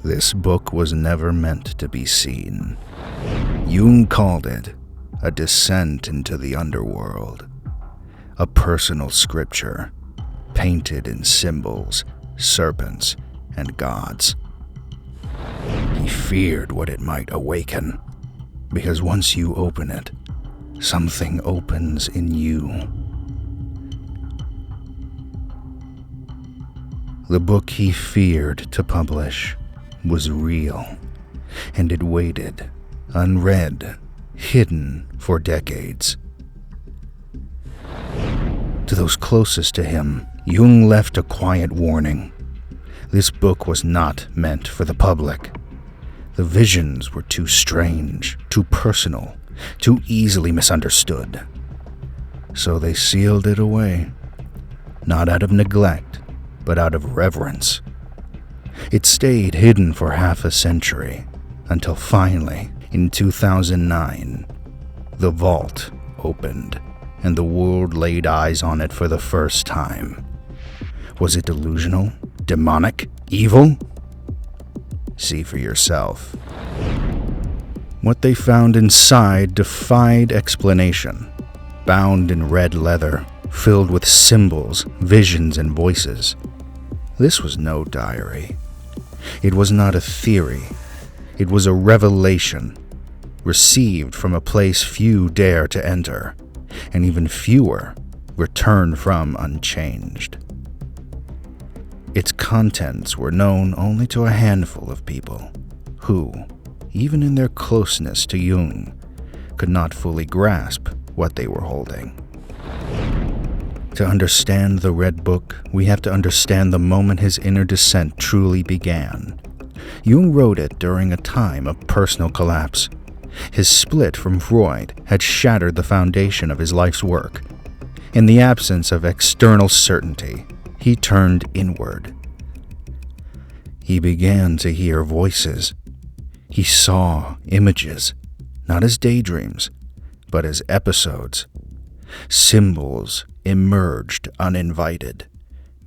This book was never meant to be seen. Jung called it a descent into the underworld, a personal scripture painted in symbols, serpents, and gods. He feared what it might awaken, because once you open it, something opens in you. The book he feared to publish was real, and it waited, unread, hidden for decades. To those closest to him, Jung left a quiet warning. This book was not meant for the public. The visions were too strange, too personal, too easily misunderstood. So they sealed it away, not out of neglect, but out of reverence. It stayed hidden for half a century, until finally, in 2009, the vault opened, and the world laid eyes on it for the first time. Was it delusional, demonic, evil? See for yourself. What they found inside defied explanation. Bound in red leather, filled with symbols, visions, and voices. This was no diary. It was not a theory. It was a revelation, received from a place few dare to enter, and even fewer return from unchanged. Its contents were known only to a handful of people who, even in their closeness to Jung, could not fully grasp what they were holding. To understand the Red Book, we have to understand the moment his inner descent truly began. Jung wrote it during a time of personal collapse. His split from Freud had shattered the foundation of his life's work. In the absence of external certainty, he turned inward. He began to hear voices. He saw images, not as daydreams, but as episodes. Symbols emerged uninvited.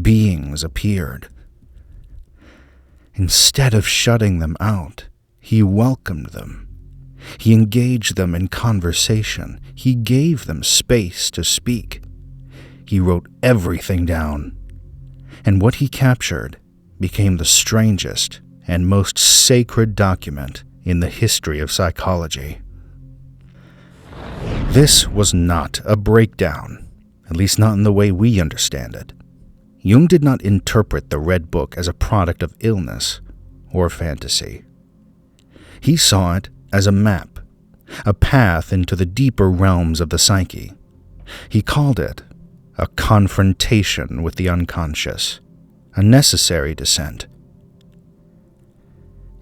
Beings appeared. Instead of shutting them out, he welcomed them. He engaged them in conversation. He gave them space to speak. He wrote everything down. And what he captured became the strangest and most sacred document in the history of psychology. This was not a breakdown, at least not in the way we understand it. Jung did not interpret the Red Book as a product of illness or fantasy. He saw it as a map, a path into the deeper realms of the psyche. He called it a confrontation with the unconscious, a necessary descent.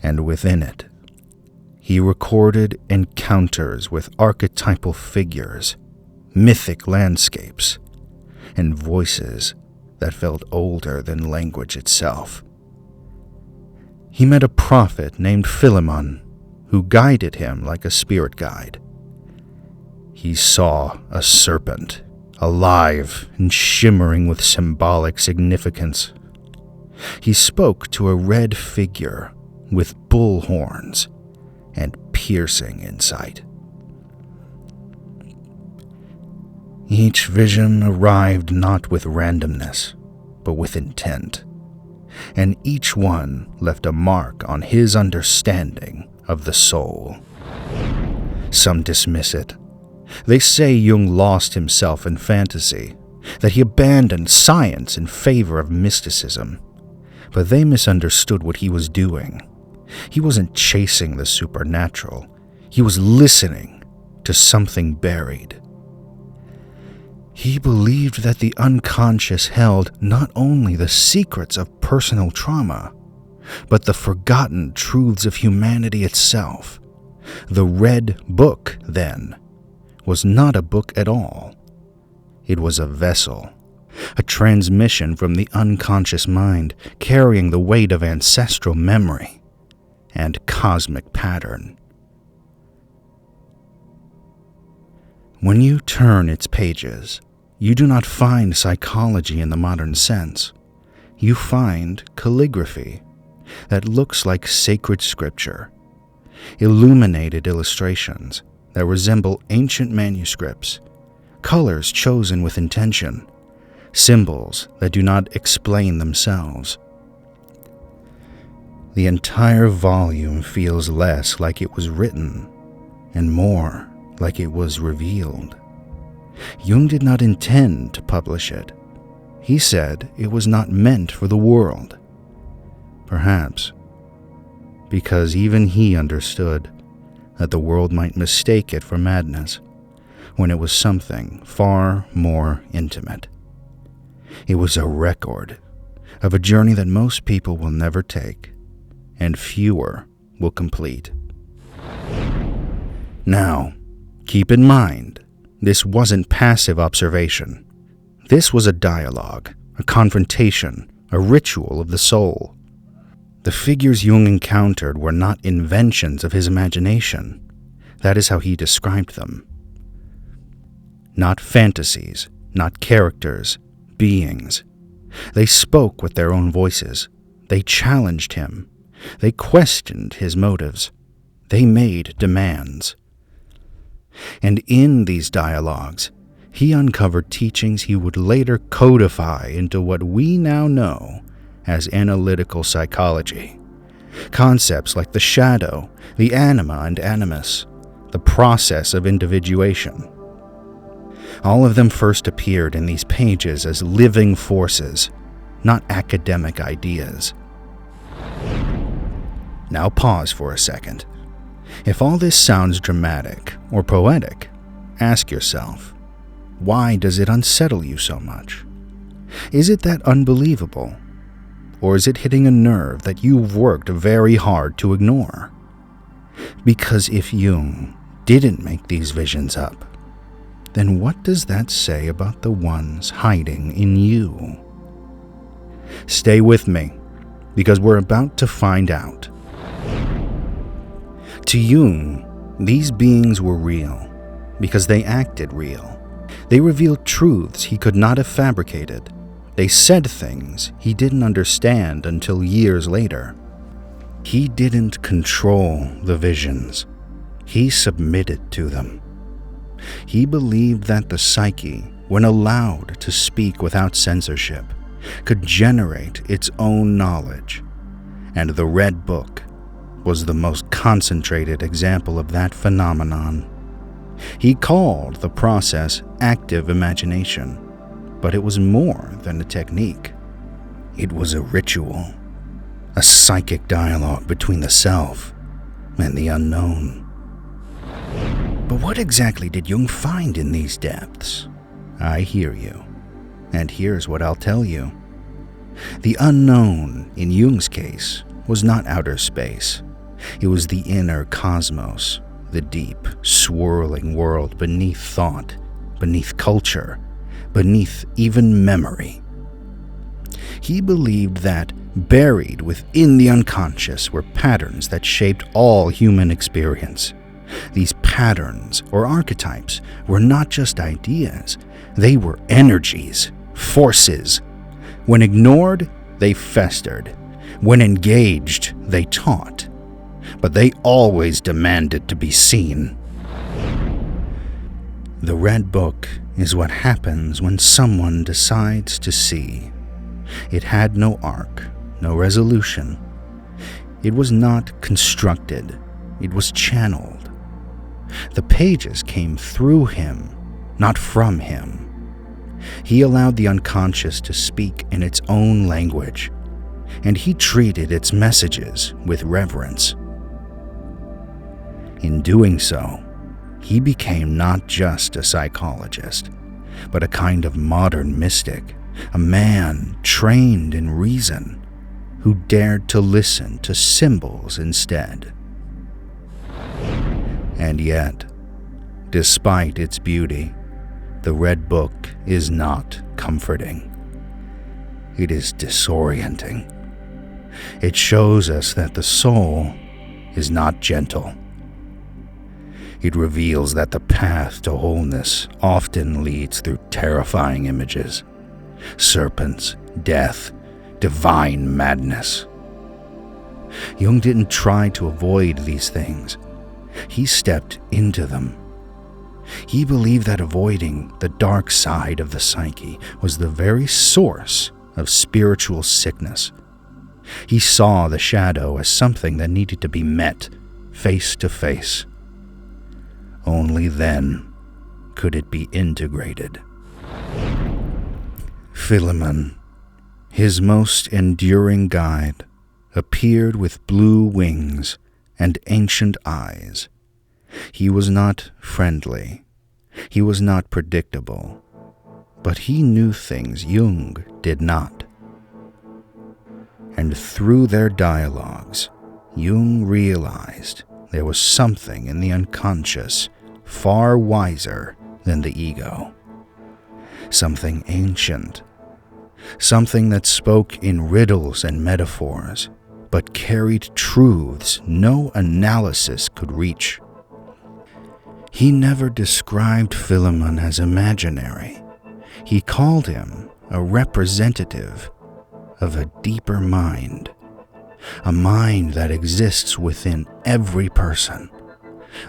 And within it, he recorded encounters with archetypal figures, mythic landscapes, and voices that felt older than language itself. He met a prophet named Philemon, who guided him like a spirit guide. He saw a serpent, alive and shimmering with symbolic significance. He spoke to a red figure with bull horns and piercing insight. Each vision arrived not with randomness, but with intent, and each one left a mark on his understanding of the soul. Some dismiss it. They say Jung lost himself in fantasy, that he abandoned science in favor of mysticism, but they misunderstood what he was doing. He wasn't chasing the supernatural. He was listening to something buried. He believed that the unconscious held not only the secrets of personal trauma, but the forgotten truths of humanity itself. The Red Book, then, was not a book at all. It was a vessel, a transmission from the unconscious mind, carrying the weight of ancestral memory and cosmic pattern. When you turn its pages, you do not find psychology in the modern sense. You find calligraphy, that looks like sacred scripture, illuminated illustrations that resemble ancient manuscripts, colors chosen with intention, symbols that do not explain themselves. The entire volume feels less like it was written and more like it was revealed. Jung did not intend to publish it. He said it was not meant for the world. Perhaps because even he understood that the world might mistake it for madness when it was something far more intimate. It was a record of a journey that most people will never take and fewer will complete. Now, keep in mind, this wasn't passive observation. This was a dialogue, a confrontation, a ritual of the soul. The figures Jung encountered were not inventions of his imagination. That is how he described them. Not fantasies, not characters, beings. They spoke with their own voices. They challenged him. They questioned his motives. They made demands. And in these dialogues, he uncovered teachings he would later codify into what we now know as analytical psychology. Concepts like the shadow, the anima and animus, the process of individuation. All of them first appeared in these pages as living forces, not academic ideas. Now pause for a second. If all this sounds dramatic or poetic, ask yourself, why does it unsettle you so much? Is it that unbelievable? Or is it hitting a nerve that you've worked very hard to ignore? Because if Jung didn't make these visions up, then what does that say about the ones hiding in you? Stay with me, because we're about to find out. To Jung, these beings were real because they acted real. They revealed truths he could not have fabricated. They said things he didn't understand until years later. He didn't control the visions. He submitted to them. He believed that the psyche, when allowed to speak without censorship, could generate its own knowledge, and the Red Book was the most concentrated example of that phenomenon. He called the process active imagination, but it was more than a technique. It was a ritual, a psychic dialogue between the self and the unknown. But what exactly did Jung find in these depths? I hear you, and here's what I'll tell you. The unknown, in Jung's case, was not outer space. It was the inner cosmos, the deep, swirling world beneath thought, beneath culture, beneath even memory. He believed that buried within the unconscious were patterns that shaped all human experience. These patterns or archetypes were not just ideas, they were energies, forces. When ignored, they festered. When engaged, they taught. But they always demanded to be seen. The Red Book is what happens when someone decides to see. It had no arc, no resolution. It was not constructed, it was channeled. The pages came through him, not from him. He allowed the unconscious to speak in its own language, and he treated its messages with reverence. In doing so, he became not just a psychologist, but a kind of modern mystic, a man trained in reason, who dared to listen to symbols instead. And yet, despite its beauty, the Red Book is not comforting. It is disorienting. It shows us that the soul is not gentle. It reveals that the path to wholeness often leads through terrifying images, serpents, death, divine madness. Jung didn't try to avoid these things. He stepped into them. He believed that avoiding the dark side of the psyche was the very source of spiritual sickness. He saw the shadow as something that needed to be met face to face. Only then could it be integrated. Philemon, his most enduring guide, appeared with blue wings and ancient eyes. He was not friendly. He was not predictable. But he knew things Jung did not. And through their dialogues, Jung realized there was something in the unconscious far wiser than the ego. Something ancient. Something that spoke in riddles and metaphors, but carried truths no analysis could reach. He never described Philemon as imaginary. He called him a representative of a deeper mind, a mind that exists within every person,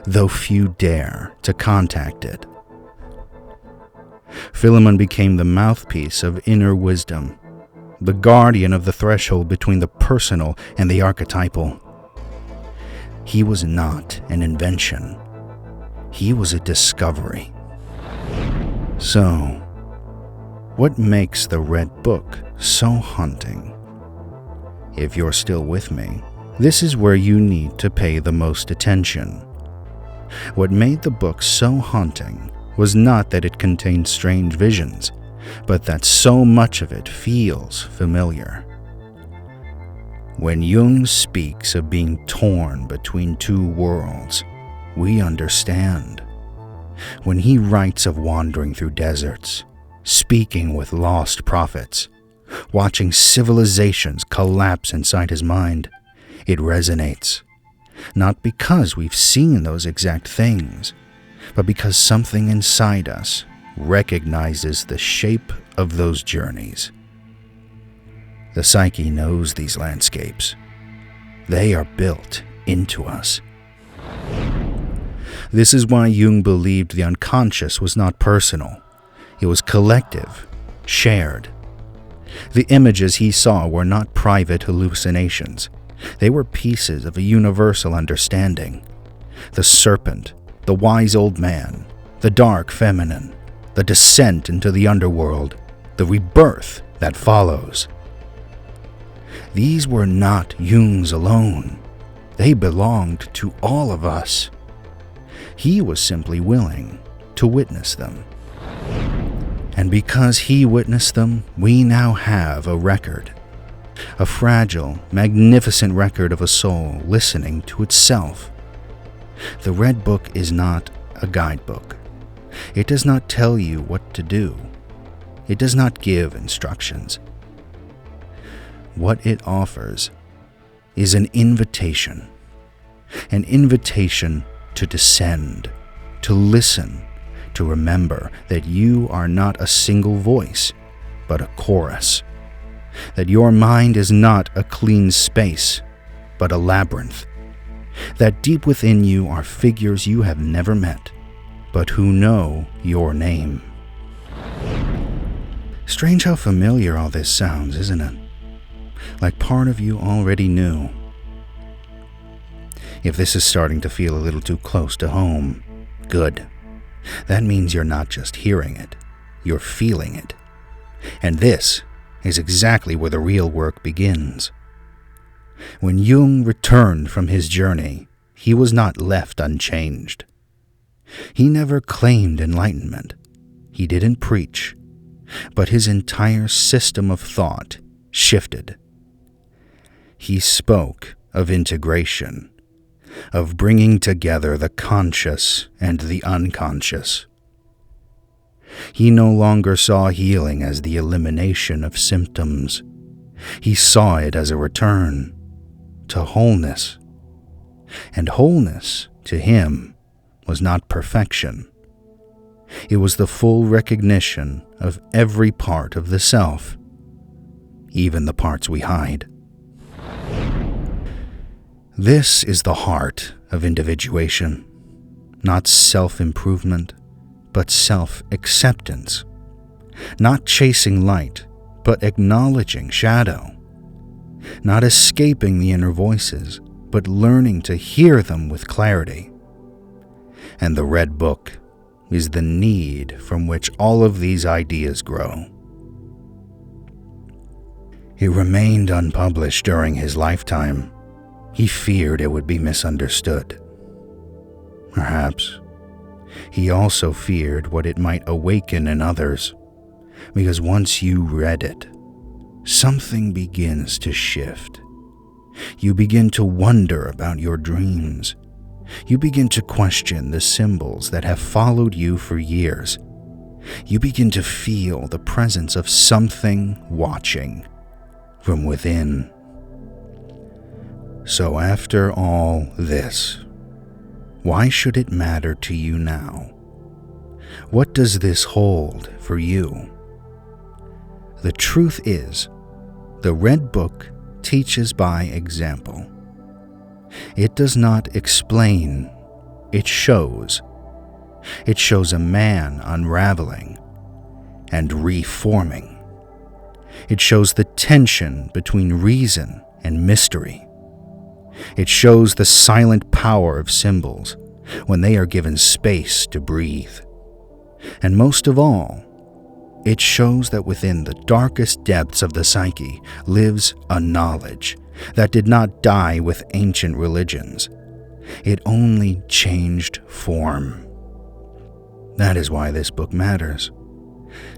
though few dare to contact it. Philemon became the mouthpiece of inner wisdom, the guardian of the threshold between the personal and the archetypal. He was not an invention. He was a discovery. So, what makes the Red Book so haunting? If you're still with me, this is where you need to pay the most attention. What made the book so haunting was not that it contained strange visions, but that so much of it feels familiar. When Jung speaks of being torn between two worlds, we understand. When he writes of wandering through deserts, speaking with lost prophets, watching civilizations collapse inside his mind, it resonates. Not because we've seen those exact things, but because something inside us recognizes the shape of those journeys. The psyche knows these landscapes. They are built into us. This is why Jung believed the unconscious was not personal. It was collective, shared. The images he saw were not private hallucinations. They were pieces of a universal understanding. The serpent, the wise old man, the dark feminine, the descent into the underworld, the rebirth that follows. These were not Jung's alone. They belonged to all of us. He was simply willing to witness them. And because he witnessed them, we now have a record. A fragile, magnificent record of a soul listening to itself. The Red Book is not a guidebook. It does not tell you what to do. It does not give instructions. What it offers is an invitation to descend, to listen, to remember that you are not a single voice, but a chorus. That your mind is not a clean space, but a labyrinth. That deep within you are figures you have never met, but who know your name. Strange how familiar all this sounds, isn't it? Like part of you already knew. If this is starting to feel a little too close to home, good. That means you're not just hearing it, you're feeling it. And this is exactly where the real work begins. When Jung returned from his journey, he was not left unchanged. He never claimed enlightenment. He didn't preach. But his entire system of thought shifted. He spoke of integration, of bringing together the conscious and the unconscious. He no longer saw healing as the elimination of symptoms. He saw it as a return to wholeness. And wholeness, to him, was not perfection. It was the full recognition of every part of the self, even the parts we hide. This is the heart of individuation, not self-improvement, but self-acceptance, not chasing light, but acknowledging shadow, not escaping the inner voices, but learning to hear them with clarity. And the Red Book is the need from which all of these ideas grow. It remained unpublished during his lifetime. He feared it would be misunderstood. Perhaps he also feared what it might awaken in others, because once you read it, something begins to shift. You begin to wonder about your dreams. You begin to question the symbols that have followed you for years. You begin to feel the presence of something watching from within. So after all this, why should it matter to you now? What does this hold for you? The truth is, the Red Book teaches by example. It does not explain, it shows. It shows a man unraveling and reforming. It shows the tension between reason and mystery. It shows the silent power of symbols when they are given space to breathe. And most of all, it shows that within the darkest depths of the psyche lives a knowledge that did not die with ancient religions. It only changed form. That is why this book matters.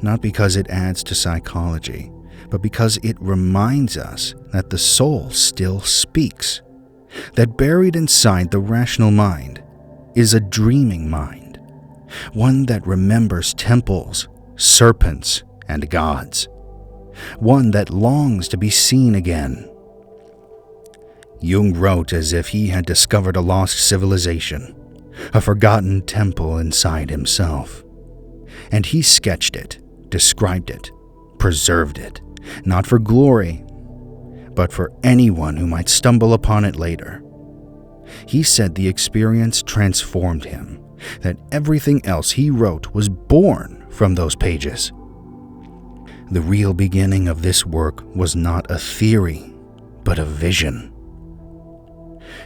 Not because it adds to psychology, but because it reminds us that the soul still speaks. That buried inside the rational mind is a dreaming mind, one that remembers temples, serpents, and gods, one that longs to be seen again. Jung wrote as if he had discovered a lost civilization, a forgotten temple inside himself. And he sketched it, described it, preserved it, not for glory, but for anyone who might stumble upon it later. He said the experience transformed him, that everything else he wrote was born from those pages. The real beginning of this work was not a theory, but a vision.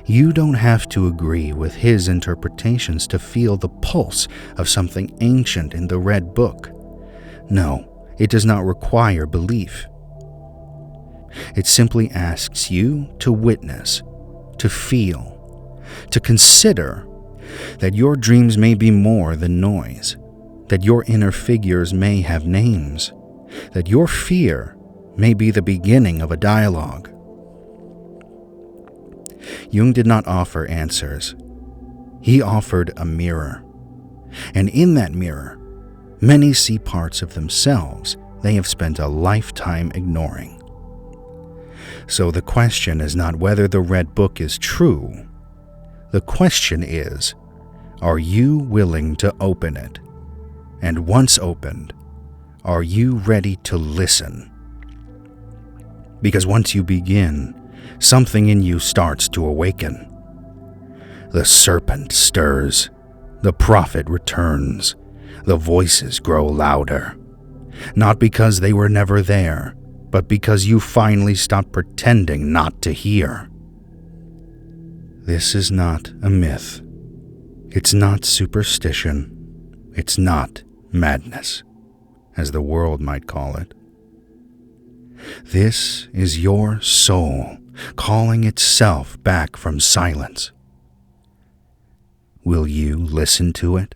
You don't have to agree with his interpretations to feel the pulse of something ancient in the Red Book. No, it does not require belief. It simply asks you to witness, to feel, to consider that your dreams may be more than noise, that your inner figures may have names, that your fear may be the beginning of a dialogue. Jung did not offer answers. He offered a mirror. And in that mirror, many see parts of themselves they have spent a lifetime ignoring. So the question is not whether the Red Book is true. The question is, are you willing to open it? And once opened, are you ready to listen? Because once you begin, something in you starts to awaken. The serpent stirs, the prophet returns, the voices grow louder. Not because they were never there, but because you finally stopped pretending not to hear. This is not a myth. It's not superstition. It's not madness, as the world might call it. This is your soul calling itself back from silence. Will you listen to it?